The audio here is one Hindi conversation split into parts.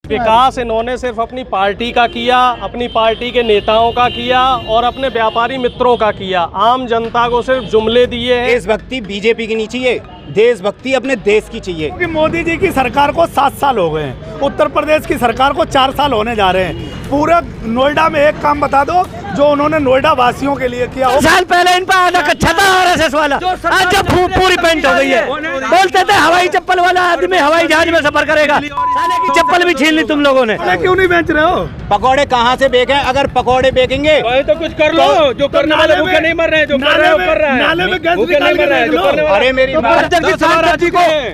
विकास इन्होंने सिर्फ अपनी पार्टी का किया, अपनी पार्टी के नेताओं का किया और अपने व्यापारी मित्रों का किया। आम जनता को सिर्फ जुमले दिए हैं। देशभक्ति बीजेपी की नहीं चाहिए, देशभक्ति अपने देश की चाहिए। क्योंकि मोदी जी की सरकार को 7 साल हो गए हैं, उत्तर प्रदेश की सरकार को 4 साल होने जा रहे हैं। पूरे नोएडा में एक काम बता दो जो उन्होंने नोएडा वासियों के लिए किया। साल पहले इन पर आधा कच्चा था आरएसएस वाला, आज जब पूरी पेंट हो गई है। बोलते थे हवाई चप्पल वाला आदमी हवाई जहाज में सफर करेगा, साले की चप्पल भी छीन ली तुम लोगों ने। क्यों नहीं बेच रहे हो? पकौड़े कहाँ से बेचे? अगर पकौड़े बेचेंगे तो कुछ कर लो, जो करने वाले भूखे नहीं मर रहे, जो कर रहे हो कर रहा है। नाले में गैस भूखे नहीं मर रहे, जो करने वाले। अरे मेरी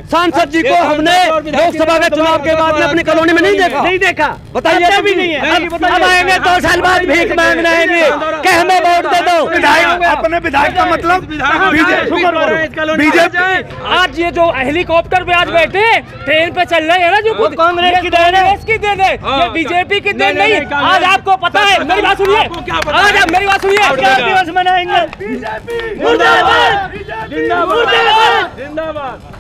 सांसद जी को हमने लोकसभा के चुनाव के बाद में अपनी कॉलोनी में नहीं देखा। बताइए भी नहीं है। अब आएंगे 2 साल बाद भीख मांगने आएंगे कि हमें वोट दे दो। अपने विधायक का मतलब बीजेपी। आज ये जो हेलीकॉप्टर पे आज बैठे ट्रेन पे चल रहे हैं ना, जो खुद कांग्रेस की देन है, ये बीजेपी की देन नहीं। आज आपको पता है, मेरी बात सुनिए, आज आप मेरी बात सुनिए, दिवस मनाएंगे। मुर्दाबाद जिंदाबाद जिंदाबाद।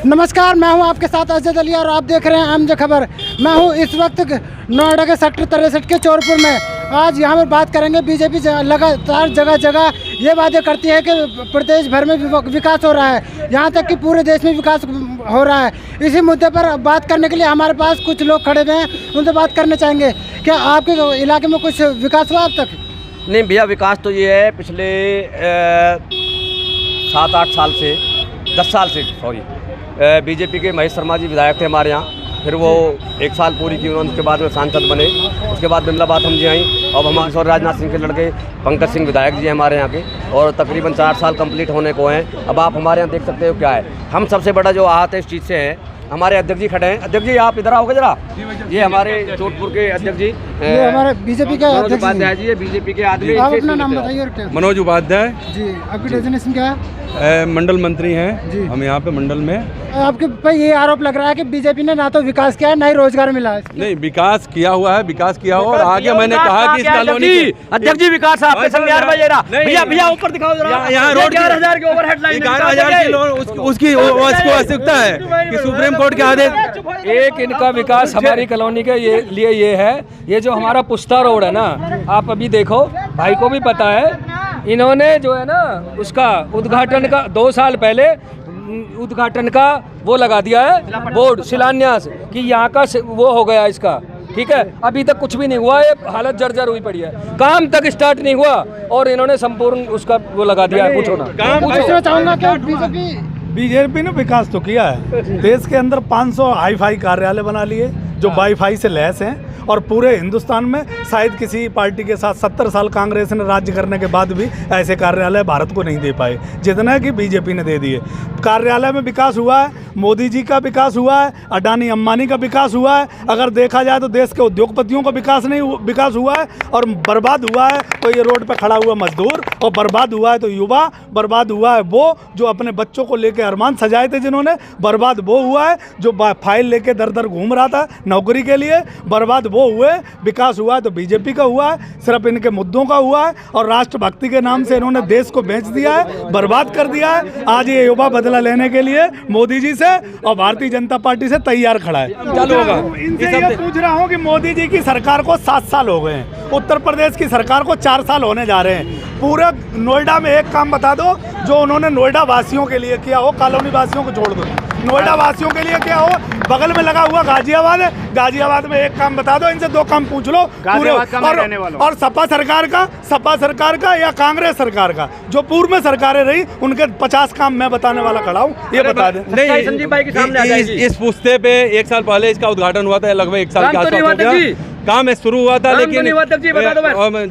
नमस्कार, मैं हूं आपके साथ अजय दलिया और आप देख रहे हैं आम खबर। मैं हूं इस वक्त नोएडा के सेक्टर 63 के चोरपुर में। आज यहां पर बात करेंगे। बीजेपी लगातार जगह जगह ये वादे करती है कि प्रदेश भर में विकास हो रहा है, यहां तक कि पूरे देश में विकास हो रहा है। इसी मुद्दे पर बात करने के लिए हमारे पास कुछ लोग खड़े हुए हैं, उनसे बात करना चाहेंगे। क्या आपके इलाके में कुछ विकास हुआ अब तक? नहीं भैया, विकास तो ये है पिछले 7-8 साल से 10 साल से बीजेपी के महेश शर्मा जी विधायक थे हमारे यहाँ। फिर वो 1 साल पूरी की उन्होंने, उसके बाद में सांसद बने। उसके बाद बिमला बाथम जी आई। अब हमारे और राजनाथ सिंह के लड़के पंकज सिंह विधायक जी हैं हमारे यहाँ के, और तकरीबन 4 साल कंप्लीट होने को हैं। अब आप हमारे यहाँ देख सकते हो क्या है। हम सबसे बड़ा जो आहत है इस चीज़ से हैं, हमारे अध्यक्ष जी खड़े हैं। अध्यक्ष जी आप इधर आओगे जरा। ये हमारे जोधपुर के अध्यक्ष जी, ये हमारे बीजेपी के मनोज उपाध्याय जी, ये बीजेपी के आदमी। आप अपना नाम बताइए और क्या? मनोज उपाध्याय जी। आपकी डेजिग्नेशन क्या है? मंडल मंत्री हैं जी। हम यहाँ पे मंडल में। आपके पे ये आरोप लग रहा है कि बीजेपी ने ना तो विकास किया है ना ही रोजगार मिला है। नहीं, विकास किया हुआ है, विकास किया हुआ। और आगे मैंने कहा कि इस कॉलोनी अध्यक्ष जी विकास आपके संज्ञान में भैया भैया ऊपर दिखाओ जरा। यहाँ रोड 11,000 के ओवरहेड लाइन, 11,000 की लोन, उसकी आवश्यकता है कि सुप्रीम कोर्ट के आदेश। एक इनका विकास हमारी कॉलोनी के लिए ये है, ये जो हमारा पुस्ता रोड है ना, आप अभी देखो, भाई को भी पता है, इन्होंने जो है ना उसका उद्घाटन का 2 साल पहले उद्घाटन का वो लगा दिया है बोर्ड, शिलान्यास, कि यहाँ का वो हो गया इसका। ठीक है, अभी तक कुछ भी नहीं हुआ है, हालत जर्जर हुई पड़ी है, काम तक स्टार्ट नहीं हुआ और इन्होंने संपूर्ण उसका वो लगा दिया है। पूछो ना। पूछना चाहूँगा क्या बीजेपी ने विकास तो किया है। देश के अंदर 500 हाईफाई कार्यालय बना लिए जो वाईफाई से लैस हैं, और पूरे हिंदुस्तान में शायद किसी पार्टी के साथ 70 साल कांग्रेस ने राज्य करने के बाद भी ऐसे कार्यालय भारत को नहीं दे पाए जितना कि बीजेपी ने दे दिए। कार्यालय में विकास हुआ है, मोदी जी का विकास हुआ है, अडानी अंबानी का विकास हुआ है। अगर देखा जाए तो देश के उद्योगपतियों का विकास हुआ है। और बर्बाद हुआ है तो ये रोड पर खड़ा हुआ मजदूर, और बर्बाद हुआ है तो युवा, बर्बाद हुआ है वो जो अपने बच्चों को लेकर अरमान सजाए थे जिन्होंने, बर्बाद वो हुआ है जो फाइल लेके दर दर घूम रहा था नौकरी के लिए, बर्बाद वो हुए। विकास हुआ है तो बीजेपी का हुआ है, सिर्फ इनके मुद्दों का हुआ है, और राष्ट्रभक्ति के नाम से इन्होंने देश को बेच दिया है, बर्बाद कर दिया है। आज ये युवा बदला लेने के लिए मोदी जी से और भारतीय जनता पार्टी से तैयार खड़ा है। इनसे ये पूछ रहा हूँ कि मोदी जी की सरकार को 7 साल हो गए हैं, उत्तर प्रदेश की सरकार को 4 साल होने जा रहे हैं। पूरे नोएडा में एक काम बता दो जो उन्होंने नोएडा वासियों के लिए किया हो, कॉलोनी वासियों को छोड़ दो, नोएडा वासियों के लिए क्या हो। बगल में लगा हुआ गाजियाबाद है, गाजियाबाद में एक काम बता दो, इनसे 2 काम पूछ लो पूरे। और सपा सरकार का या कांग्रेस सरकार का, जो पूर्व में सरकारें रही उनके 50 काम मैं बताने वाला खड़ा हूँ, ये बता दें। नहीं, संजीव भाई के सामने इस पुस्ते पे 1 साल पहले इसका उद्घाटन हुआ था, लगभग 1 साल के आसपास काम शुरू हुआ था, लेकिन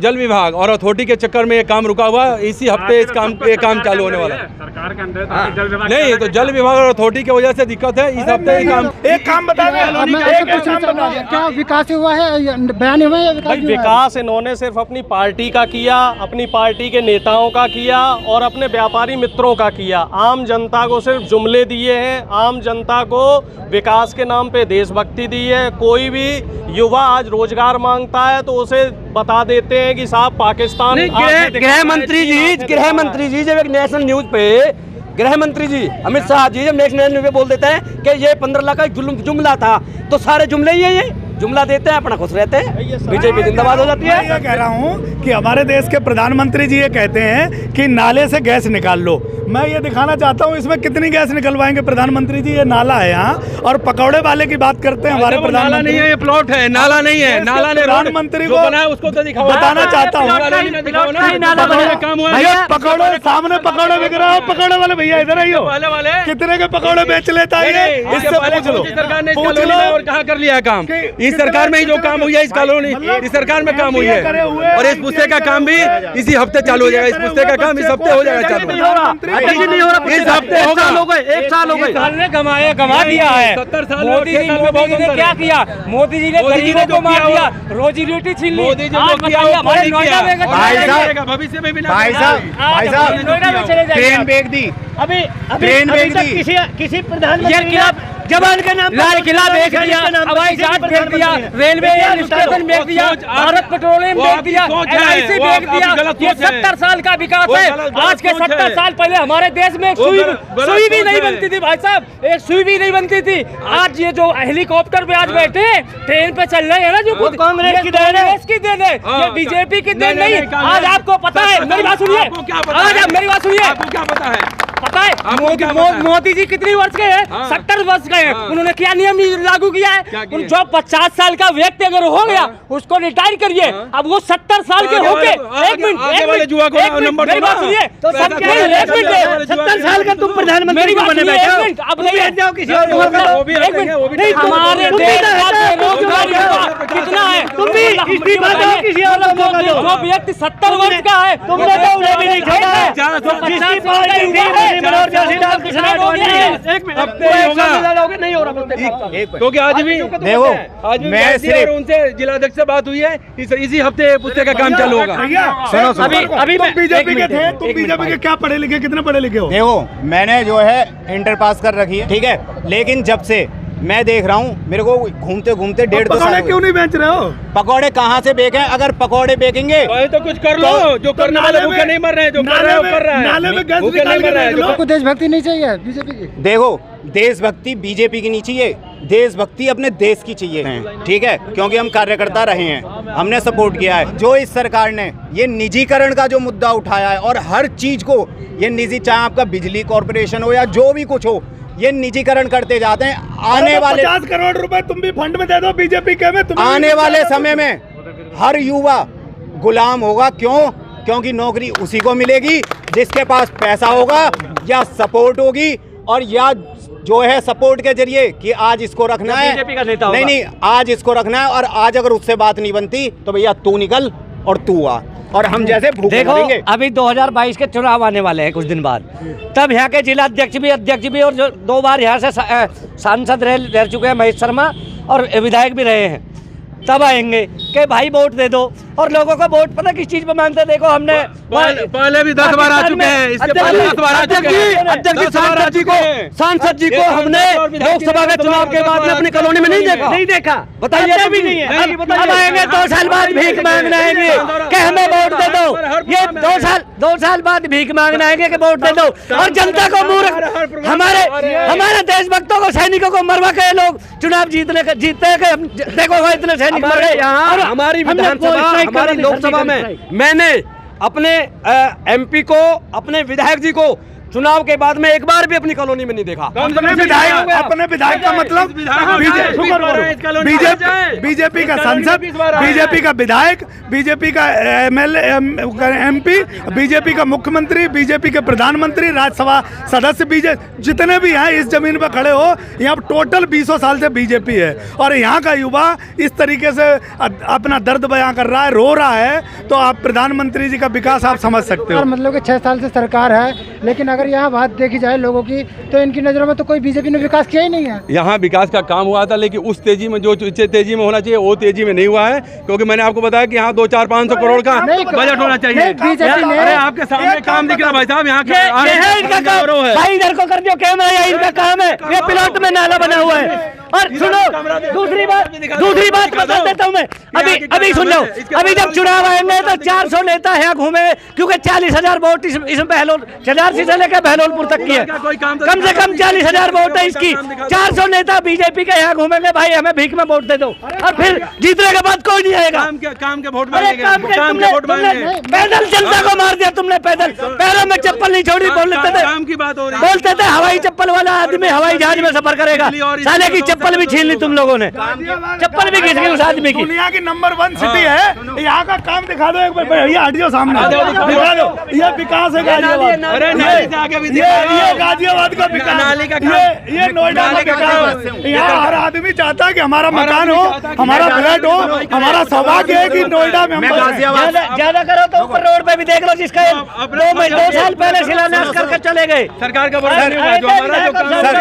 जल विभाग और अथॉरिटी के चक्कर में ये काम रुका हुआ। इसी हफ्ते इस काम चालू होने वाला है। सरकार के अंदर नहीं, तो जल विभाग और अथॉरिटी की वजह से दिक्कत है। इस हफ्ते एक काम बता दें, क्या विकास हुआ है? बयान हुआ है भाई, विकास इन्होंने सिर्फ अपनी पार्टी का किया, अपनी पार्टी के नेताओं का किया और अपने व्यापारी मित्रों का किया। आम जनता को सिर्फ जुमले दिए हैं, आम जनता को विकास के नाम पे देशभक्ति दी है। कोई भी युवा आज रोजगार मांगता है तो उसे बता देते हैं कि साहब पाकिस्तान गृह मंत्री जी जब एक नेशनल न्यूज पे गृह मंत्री जी अमित शाह जी जब नेशनल न्यूज पे बोल देते हैं कि ये 15 लाख का जुमला था, तो सारे जुमले ही है, ये जुमला देते हैं, अपना खुश रहते हैं, बीजेपी जिंदाबाद हो जाती है। मैं ये कह रहा हूँ कि हमारे देश के प्रधानमंत्री जी ये कहते हैं कि नाले से गैस निकाल लो। मैं ये दिखाना चाहता हूँ इसमें कितनी गैस निकलवाएंगे प्रधानमंत्री जी। ये नाला है यहाँ, और पकौड़े वाले की बात करते हैं हमारे प्रधानमंत्री। नहीं है, ये प्लॉट है, नाला नहीं है। नाला ने प्रधानमंत्री को उसको तो दिखाओ, बताना चाहता हूँ। भैया पकौड़े सामने पकौड़े बिक रहा है, पकौड़े वाले भैया इधर आइयो, कितने के पकौड़े बेच लेता है, इससे पूछ लो। और कहाँ कर लिया काम? इस सरकार में ही जो काम हुई है, इस कॉलोनी इस सरकार में काम हुई है, और इस पुस्ते का काम भी इसी हफ्ते चालू हो जाएगा। इस पुस्ते का काम इस हफ्ते हो जाएगा चालू। नहीं हो रहा, इस हफ्ते होगा। एक साल हो गए, गमा दिया है। 70 साल मोदी जी ने क्या किया? मोदी जी ने गरीबों को मार दिया, रोजी रोटी छीन ली। मोदी जी ने हमारे नोएडा में भविष्य में भी भाई साहब ट्रेन बेच दी, अभी ट्रेन बेच दी, किसी प्रधानमंत्री जवान का नाम लाल किला बेच दिया, हवाई जहाज बेच दिया, रेलवे स्टेशन बेच दिया, भारत पेट्रोलियम बेच दिया, LIC बेच दिया। ये 70 साल का विकास है। आज के 70 साल पहले हमारे देश में सुई भी नहीं बनती थी भाई साहब, एक सुई भी नहीं बनती थी। आज ये जो हेलीकॉप्टर पे आज बैठे ट्रेन पे चल रहे हैं ना, जो कांग्रेस की देन है, इसकी देन है, ये बीजेपी की देन नहीं। आज आपको पता है, मेरी बात सुनिए, आज मेरी बात सुनिए, क्या पता है? पता है मोदी जी कितनी वर्ष के हैं? 70 वर्ष के हैं। उन्होंने क्या नियम लागू किया है? जो 50 साल का व्यक्ति अगर हो गया उसको रिटायर करिए। अब वो 70 साल के होके, एक मिनट मेरी बात सुनिए, 70 साल का तुम प्रधानमंत्री बने बैठे, अब नहीं जाओ किसी और। हमारे देश का रोजगार कितना है? तुम भी इस्तीफा दो, किसी और जो व्यक्ति 70 वर्ष का है तुमने तो उन्हें भी नहीं छोड़ा है। क्योंकि आज भी देखो मैं सिर्फ उनसे जिलाध्यक्ष से बात हुई है, इसी हफ्ते पुस्ते का काम चालू होगा। सुनो अभी बीजेपी के थे, तुम बीजेपी के क्या पढ़े लिखे, कितने पढ़े लिखे हो? देखो मैंने जो है इंटर पास कर रखी है, ठीक है, लेकिन जब से मैं देख रहा हूँ मेरे को घूमते घूमते 1.5 साल क्यों नहीं बेच रहे हो? पकौड़े कहाँ से बेचें? अगर पकौड़े बेचेंगे तो कुछ कर लो, जो करने वाले भूखे नहीं मर रहे हैं, जो कर रहे हैं वो कर रहा है। नाले में गैस भूखे नहीं मर रहे हैं। आपको देशभक्ति नहीं चाहिए बीजेपी की? देखो देशभक्ति बीजेपी की नहीं चाहिए, देशभक्ति अपने देश की चाहिए, ठीक है, क्योंकि हम कार्यकर्ता रहे हैं, हमने सपोर्ट किया है। जो इस सरकार ने ये निजीकरण का जो मुद्दा उठाया है, और हर चीज को ये निजी, चाहे आपका बिजली कॉर्पोरेशन हो या जो भी कुछ हो, ये निजीकरण करते जाते हैं। आने वाले 50 करोड़ रुपए तुम भी फंड में दे दो बीजेपी के में, आने वाले समय में हर युवा गुलाम होगा। क्यों? क्योंकि नौकरी उसी को मिलेगी जिसके पास पैसा होगा या सपोर्ट होगी, और या जो है सपोर्ट के जरिए कि आज इसको रखना है, नहीं आज इसको रखना है, और आज अगर उससे बात नहीं बनती तो भैया तू निकल और तू आ, और हम जैसे भूखे मरेंगे। अभी 2022 के चुनाव आने वाले हैं कुछ दिन बाद, तब यहाँ के जिला अध्यक्ष भी और जो 2 बार यहाँ से सांसद रह चुके हैं महेश शर्मा, और विधायक भी रहे हैं, तब आएंगे कि भाई वोट दे दो। और लोगों को वोट पता किस चीज पे मांगते? देखो हमने पहले भी 10 बार आ चुके हैं, इसके पहले 10 बार आ चुके हैं। सांसद जी को हमने लोकसभा के चुनाव के बाद में अपनी कॉलोनी में नहीं देखा। बताइए भी नहीं है। अब आएंगे 2 साल बाद भीख मांगने आएंगे कि हमें वोट दे दो। ये 2 साल बाद भीख मांगने आएंगे कि वोट दे दो, और जनता को मूर्ख, हमारे देशभक्तों को, सैनिकों को मरवा के लोग चुनाव जीतते हैं। देखो इतने सैनिक मर गए यहाँ। हमारी विधानसभा, हमारी लोकसभा में मैंने अपने MP को, अपने विधायक जी को चुनाव के बाद में एक बार भी अपनी कॉलोनी में नहीं देखा। अपने विधायक का मतलब बीजेपी का सांसद, बीजेपी का विधायक, बीजेपी का MLA MP, बीजेपी का मुख्यमंत्री, बीजेपी के प्रधानमंत्री, राज्यसभा सदस्य, बीजेपी जितने भी हैं इस जमीन पर खड़े हो, यहाँ टोटल 20 साल से बीजेपी है। और यहाँ का युवा इस तरीके से अपना दर्द बयां कर रहा है, रो रहा है, तो आप प्रधानमंत्री जी का विकास आप समझ सकते हो। मतलब कि 6 साल से सरकार है, लेकिन अगर यहाँ बात देखी जाए लोगों की, तो इनकी नज़रों में तो कोई बीजेपी ने विकास किया ही नहीं है। यहाँ विकास का काम हुआ था, लेकिन उस तेजी में जो तेजी में होना चाहिए वो तेजी में नहीं हुआ है, क्योंकि मैंने आपको बताया कि यहाँ 200-500 करोड़ का बजट होना चाहिए। अरे आपके सामने काम दिख रहा भाई साहब, यहाँ भाई इधर को कर दो कैमरा, इनका काम है। ये प्लॉट में नाला बना हुआ है, और सुनो दूसरी बात बता देता हूँ मैं, अभी सुन लो, अभी जब चुनाव आएंगे तो 400 नेता यहाँ घूमे, क्योंकि 40,000 वोट इसमें बहलोल चदारसी से लेकर बहलोलपुर तक की है, कम से कम 40,000 वोट है इसकी। 400 नेता बीजेपी के यहाँ घूमेंगे, भाई हमें भीख में वोट दे दो, और फिर जीतने के बाद कोई नहीं आएगा। काम के वोट पैदल जनता को मार दिया तुमने, पैदल पैरों में चप्पल नहीं छोड़ी, बोलते थे हवाई चप्पल वाला आदमी हवाई जहाज में सफर करेगा, साले की चप्पल भी छीन ली तुम लोगों ने, चप्पल भी खींच ली उस आदमी की। दुनिया की नंबर 1 सिटी है, यहाँ का काम दिखा दो एक बार, भैया हटियो सामने, दिखा दो, ये विकास है गाजियाबाद, ये गाजियाबाद का विकास, ये नोएडा का विकास। यहाँ हर आदमी चाहता है कि हमारा मकान हो, हमारा फ्लैट हो, हमारा सौभाग्य है कि नोएडा में हम ज्यादा करो तो ऊपर रोड पे भी देख लो, जिसका 2 साल पहले शिलान्यास करके चले गए, सरकार का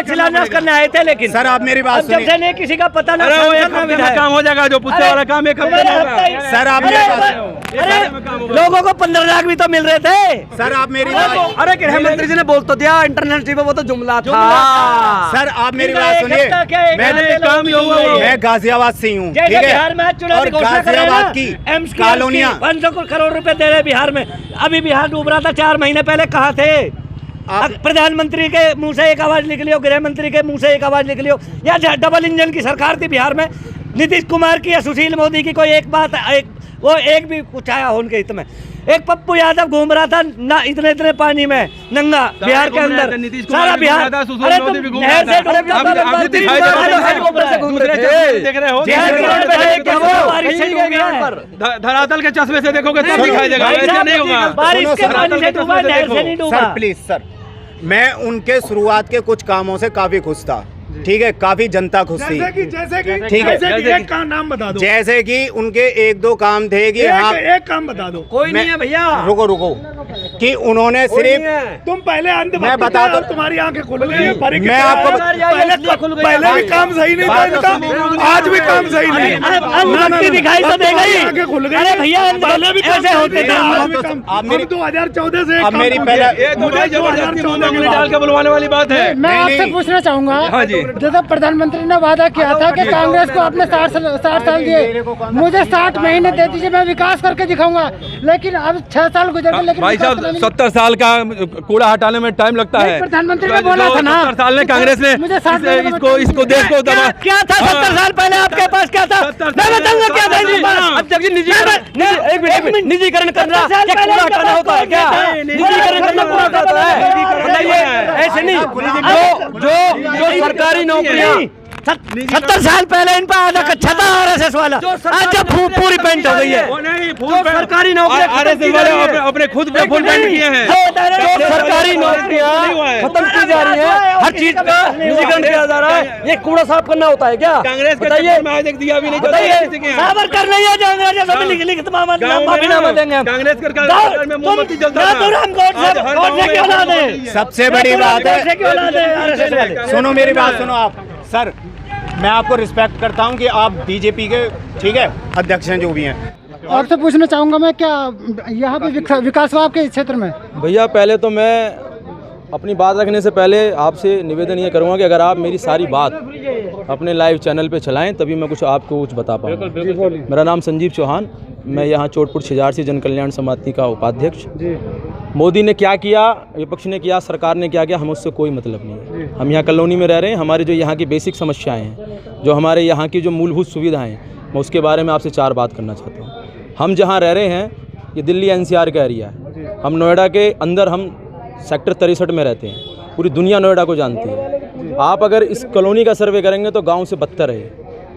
शिलान्यास करने आए थे, लेकिन सर आप मेरी बात सुनिए, नहीं किसी का पता ना काम हो जाएगा, जो पुछने वाला काम एक हफ्ते में होगा। सर आप मेरी बात, लोगों को 15 लाख भी तो मिल रहे थे। सर आप मेरी बात, अरे गृह मंत्री जी ने बोल तो दिया, इंटरनेट पे वो तो जुमला था। सर आप मेरी बात सुनिए, मैं गाजियाबाद से हूँ, ठीक है, बिहार में चुनाव और गाजियाबाद की कॉलोनियाँ 500 करोड़ रुपए दे रहे बिहार में, अभी बिहार डूब रहा था 4 महीने पहले, कहाँ थे? प्रधानमंत्री के मुंह से एक आवाज निकली हो, गृह मंत्री के मुंह से एक आवाज निकली हो, या डबल इंजन की सरकार थी बिहार में, नीतीश कुमार की या सुशील मोदी की कोई एक बात, एक भी कुछ आया हो उनके हित में? एक पप्पू यादव घूम रहा था ना इतने पानी में नंगा बिहार के अंदर, सारा बिहार, अरे तुम नहर से धरातल के चश्मे से देखोगे तब दिखाई देगा, ऐसा नहीं होगा। बारिश के पानी से डूबा, नहर से नहीं डूबा। सर प्लीज सर, मैं उनके शुरुआत के कुछ कामों से काफी खुश था, ठीक है, काफी जनता खुश थी, ठीक है, एक का नाम बता दो, जैसे कि उनके 1-2 काम थे कि एक काम बता दो, कोई नहीं है भैया, रुको कि उन्होंने सिर्फ, तुम पहले अंत मैं बता दो, तुम्हारी आंखें खुल गई, मैं आपको पहले भी काम सही नहीं था इनका, आज भी काम सही नहीं, दिखाई तो देगा ही, आंखें खुल गई, अरे भैया पहले भी ऐसे होते थे। आप मेरी 2014 से अब मेरी पहले डाल के बुलवाने वाली बात है। मैं आपसे पूछना चाहूंगा, हाँ जी, जैसे प्रधानमंत्री ने वादा किया था कि कांग्रेस को अपने 60 साल दिए, मुझे 60 महीने दे दीजिए, मैं विकास करके दिखाऊंगा, लेकिन अब 6 साल गुजर गए, लेकिन भाई साहब 70 साल का कूड़ा हटाने में टाइम लगता है। प्रधानमंत्री ने बोला था ना, 70 साल ने कांग्रेस ने इसको देश को दबा, क्या था 70 साल पहले आपके पास, क्या था मैं बताऊंगा क्या था? निजीकरण करना कूड़ा हटाना होता है क्या? निजीकरण करना कूड़ा हटाता है? ऐसे नहीं, जो सरकारी नौकरियां 70 साल पहले इन पर आधा कच्चा था RSS वाला, आज जब पूरी पेंट हो गई है, सरकारी नौकरियां अपने खुद पे फुल पेंट किए हैं, सरकारी नौकरियां खत्म की जा रही है, हर चीज का निजीकरण किया जा रहा है, ये कूड़ा साफ करना होता है क्या? कांग्रेस बताइए, दिया भी नहीं, साबर कर नहीं है, माफीनामा देंगे हम। कांग्रेस सबसे बड़ी बात है, सुनो मेरी बात सुनो आप सर, मैं आपको रिस्पेक्ट करता हूं कि आप बीजेपी के, ठीक है, अध्यक्ष हैं जो भी हैं। आपसे पूछना चाहूंगा मैं, क्या यहाँ पे विकास हुआ आपके क्षेत्र में? भैया पहले तो मैं अपनी बात रखने से पहले आपसे निवेदन ये करूँगा कि अगर आप मेरी सारी बात अपने लाइव चैनल पे चलाएं तभी मैं आपको कुछ बता पाऊँगा। मेरा नाम संजीव चौहान, मैं यहाँ चोटपुर छिजारसी जन कल्याण समिति का उपाध्यक्ष। मोदी ने क्या किया, विपक्ष ने किया, सरकार ने क्या किया, हम उससे कोई मतलब नहीं है। हम यहाँ कॉलोनी में रह रहे हैं, हमारी जो यहाँ की बेसिक समस्याएँ हैं, जो हमारे यहाँ की जो मूलभूत सुविधाएँ हैं, मैं उसके बारे में आपसे 4 बात करना चाहता हूँ। हम जहाँ रह रहे हैं ये दिल्ली NCR का एरिया है, हम नोएडा के अंदर हम सेक्टर 63 में रहते हैं, पूरी दुनिया नोएडा को जानती है। आप अगर इस कॉलोनी का सर्वे करेंगे तो गांव से बदतर है,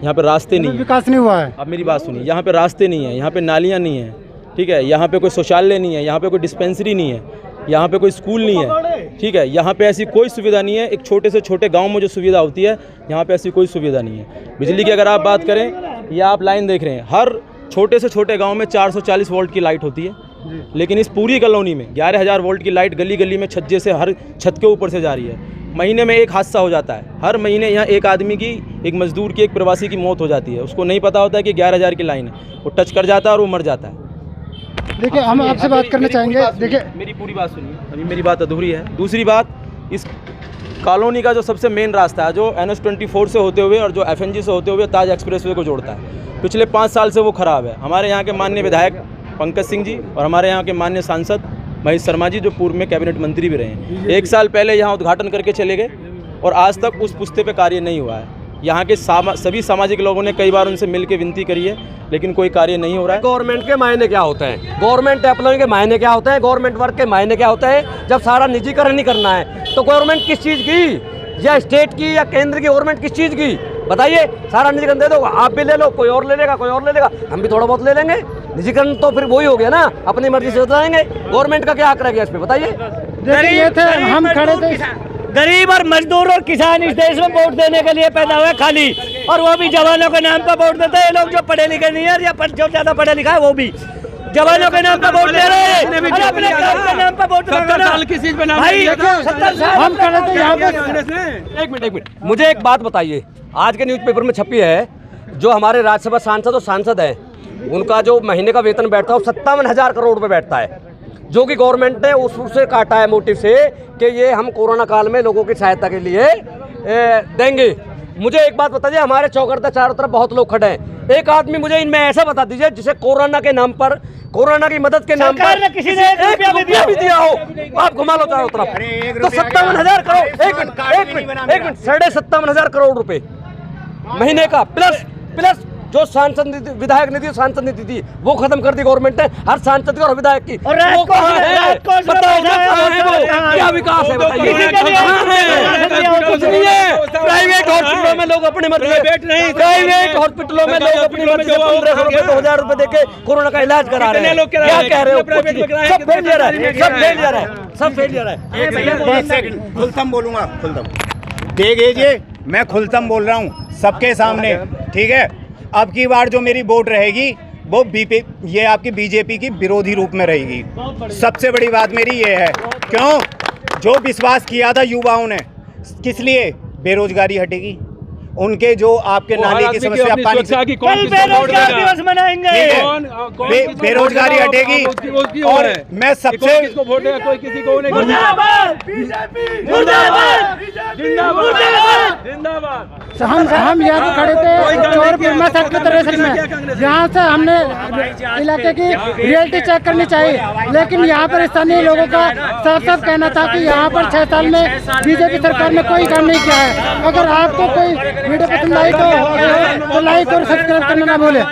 यहाँ पे रास्ते नहीं है, विकास नहीं हुआ है। अब मेरी बात सुनिए, यहाँ पे रास्ते नहीं है, यहाँ पे नालियाँ नहीं है, ठीक है, यहाँ पे कोई शौचालय नहीं है, यहाँ पे कोई डिस्पेंसरी नहीं है, यहाँ पे कोई स्कूल नहीं है, ठीक है, यहाँ पे ऐसी कोई सुविधा नहीं है। एक छोटे से छोटे गांव में जो सुविधा होती है यहाँ पे ऐसी कोई सुविधा नहीं है। बिजली की अगर आप बात करें, या आप लाइन देख रहे हैं, हर छोटे से छोटे गांव में 440 वोल्ट की लाइट होती है, लेकिन इस पूरी कॉलोनी में 11,000 वोल्ट की लाइट गली गली में छज्जे से हर छत के ऊपर से जा रही है। महीने में एक हादसा हो जाता है, हर महीने यहाँ एक आदमी की, एक मजदूर की, एक प्रवासी की मौत हो जाती है। उसको नहीं पता होता है कि 11,000 की लाइन है, वो टच कर जाता है और वो मर जाता है। देखिए हम आपसे बात करना चाहेंगे, देखिए मेरी पूरी बात सुनिए, अभी मेरी बात अधूरी है। दूसरी बात, इस कॉलोनी का जो सबसे मेन रास्ता है, जो NH24 से होते हुए और जो FNG से होते हुए ताज एक्सप्रेसवे को जोड़ता है, पिछले 5 साल से वो ख़राब है। हमारे यहाँ के माननीय विधायक पंकज सिंह जी और हमारे यहाँ के माननीय सांसद महेश शर्मा जी, जो पूर्व में कैबिनेट मंत्री भी रहे हैं, 1 साल पहले यहाँ उद्घाटन करके चले गए और आज तक उस पुस्ते पे कार्य नहीं हुआ है। यहाँ के सभी सामाजिक लोगों ने कई बार उनसे मिल के विनती करी है, लेकिन कोई कार्य नहीं हो रहा है। गवर्नमेंट के मायने क्या होते हैं, गवर्नमेंट एम्प्लॉय के मायने क्या होते हैं, गवर्नमेंट वर्क के मायने क्या होते हैं? जब सारा निजीकरण नहीं करना है तो गवर्नमेंट किस चीज़ की, या स्टेट की या केंद्र की गवर्नमेंट किस चीज़ की? बताइए। सारा निजीकरण दे दो, आप भी ले लो, कोई और ले लेगा, कोई और ले लेगा, हम भी थोड़ा बहुत ले लेंगे। निजीकरण तो फिर वही हो गया ना, अपनी मर्जी से बताएंगे। गवर्नमेंट का क्या हक रह गया इस पर, बताइए। हम खड़े थे, गरीब और मजदूर और किसान इस देश में वोट देने के लिए पैदा हुए खाली, और वो भी जवानों के नाम पर वोट देते हैं। लोग जो पढ़े लिखे नहीं है या जो ज्यादा पढ़े लिखा है वो भी जवानों के नाम पर वोट दे रहे हैं, अपने काम के नाम पर वोट। 70 साल की चीज पे नाम भाई 70 साल हम खड़े थे यहाँ पे। एक मिनट मुझे एक बात बताइए, आज के न्यूज़पेपर में छपी है, जो हमारे राज्यसभा सांसद और सांसद हैं, उनका जो महीने का वेतन बैठता है वो 57,000 करोड़ रुपए बैठता है, जो कि गवर्नमेंट ने उससे काटा है मोटिव से कि ये हम कोरोना काल में लोगों की सहायता के लिए देंगे। मुझे एक बात बता दीजिए, हमारे चौकड़ते चारों तरफ बहुत लोग खड़े हैं, एक आदमी मुझे इनमें ऐसा बता दीजिए जिसे कोरोना के नाम पर, कोरोना की मदद के नाम पर किसी ने एक रुपया भी दिया हो। आप घुमा लो चारों तरफ, तो 57,000 करोड़, एक मिनट 57,500 करोड़ रुपए महीने का, प्लस जो सांसद निधि, विधायक निधि, सांसद निधि थी, वो खत्म कर दी गवर्नमेंट ने, हर सांसद की और विधायक की। और वो कहाँ है? बताओ क्या विकास है, बताइए। कुछ नहीं है। प्राइवेट हॉस्पिटलों में लोग अपनी मर्जी, प्राइवेट हॉस्पिटलों में लोग अपनी मर्जी से 1,500 रुपए 2,000 रुपए देके कोरोना का इलाज करा रहे हैं। क्या कह रहे हो? सब फेलियर है, सब फेलियर है, सब फेलियर है। एक सेकंड, खुलतम बोलूंगा, खुलतम देखिए, मैं खुलतम बोल रहा हूँ सबके सामने, ठीक है। अब की बार जो मेरी वोट रहेगी वो ये आपकी बीजेपी की विरोधी रूप में रहेगी। सबसे बड़ी बात मेरी ये है, क्यों? जो विश्वास किया था युवाओं ने, किस लिए? बेरोजगारी हटेगी, उनके जो आपके नाले की समस्या, पानी की, कल बेरोजगार दिवस मनाएंगे, बेरोजगारी हटेगी। और मैं सबसे वोट देगा, कोई किसी को नहीं। हम यहाँ पे खड़े थे चौरपुर में सेक्टर 63 में, यहाँ से हमने इलाके की रियलिटी चेक करनी चाहिए, लेकिन यहाँ पर स्थानीय लोगों का साफ साफ कहना था कि यहाँ पर 6 साल में बीजेपी सरकार ने कोई काम नहीं किया है। अगर आपको कोई वीडियो पसंद आई तो लाइक और सब्सक्राइब करना ना भूलें।